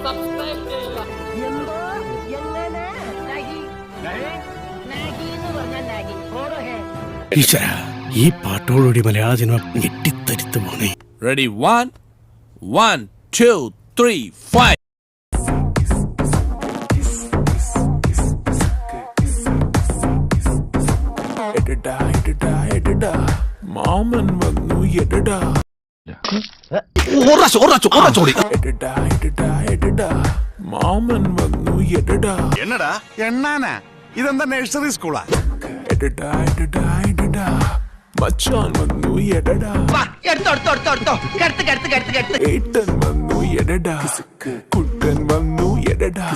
Subscribe ചെയ്യുക. ഈശ്വര, ഈ പാട്ടോടുകൂടി മലയാള സിനിമ ഞെട്ടിത്തരിത്ത് പോണേ. Ready, 1, 2, 3, 5. മാമൻ വന്നു എടടാ മാമൻ വന്നു എടടാ എന്നടാ എണ്ണാനാ ഇതെന്താ നഴ്സറി സ്കൂളാ എടടാ എടടാ എടടാ മച്ചാൻ വന്നു എടടാ ഏട്ടൻ വന്നു എടടാ കുട്ടൻ വന്നു എടടാ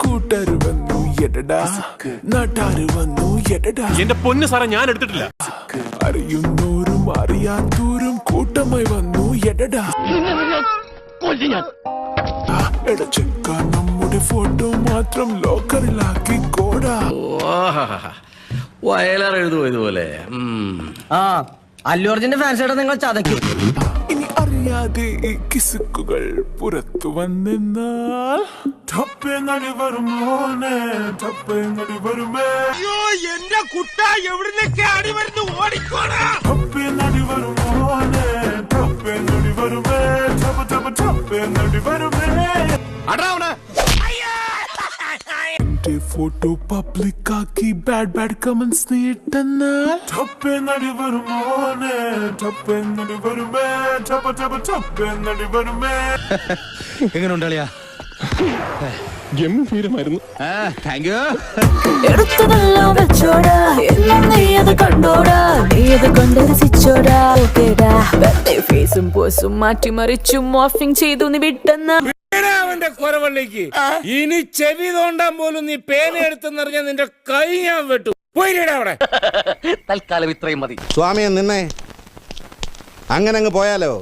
കൂട്ടര് വന്നു എടടാ നാട്ടാര് വന്നു എടടാ എന്റെ പൊന്ന് സാറേ ഞാൻ എടുത്തിട്ടില്ല. അറിയുന്നോരും അറിയാത്തോരും കൂട്ടമായി വന്നു എടടാ എടച്ചക്ക നമ്മുടെ ഫോട്ടോ മാത്രം ലോക്കറിലാക്കി കോടാ വയലാർ എഴുതുമോ ഇതുപോലെ? അല്ലു അർജുന്റെ ഫാൻസേട്ടാ നിങ്ങൾ ചതയ്ക്കും. ഇനി അറിയാതെ ഈ കിസുക്കുകൾ പുറത്തു വന്നാൽ ടപ്പേങ്ങടി വരുമോനെ ടപ്പേങ്ങടി വരുമേ എന്റെ കുട്ട എവിടുന്നൊക്കെ അടി വരുന്നു ഓടിക്കോടാ ടപ്പേങ്ങടി വരുമോനെ ടപ്പേങ്ങടി വരുമേ ടപ്പ ടപ്പ ടപ്പേങ്ങടി വരുമേ അടാവണ എന്റെ ഫോട്ടോ പബ്ലിക് ആക്കി ബാഡ് ബാഡ് കമന്റ്സ് നീട്ടുന്നാൽ ടപ്പേങ്ങടി വരുമോനെ ടപ്പേങ്ങടി വരുമേ ടപ്പ ടപ്പ ടപ്പേങ്ങടി വരുമേ എങ്ങനെ ഉണ്ടാളിയാ ഗംഭീരമായിരുന്നു. Thank you. എടുത്തതെല്ലാം വെച്ചോടാ, എല്ലാം നീ അത് കണ്ടോടാ, നീ അത് കണ്ട് രസിച്ചോടാ. ഓക്കേടാ, വെറുതെ ഫേസും പോസും മാറ്റിമറിച്ചും മോർഫിംഗ് ചെയ്തു നീ വിട്ടെന്ന അവന്റെ കുരവള്ളിക്ക് ഇനി ചെവി തോണ്ടാൻ പോലും നീ പേന എടുത്തെന്നറിഞ്ഞ നിന്റെ കൈ ഞാൻ വെട്ടു. പോയിടാ അവിടെ. തൽക്കാലം ഇത്രയും മതി. സ്വാമിയെ നിന്നെ അങ്ങനെ അങ്ങ് പോയാലോ?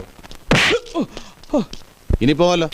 ഇനി പോവല്ലോ.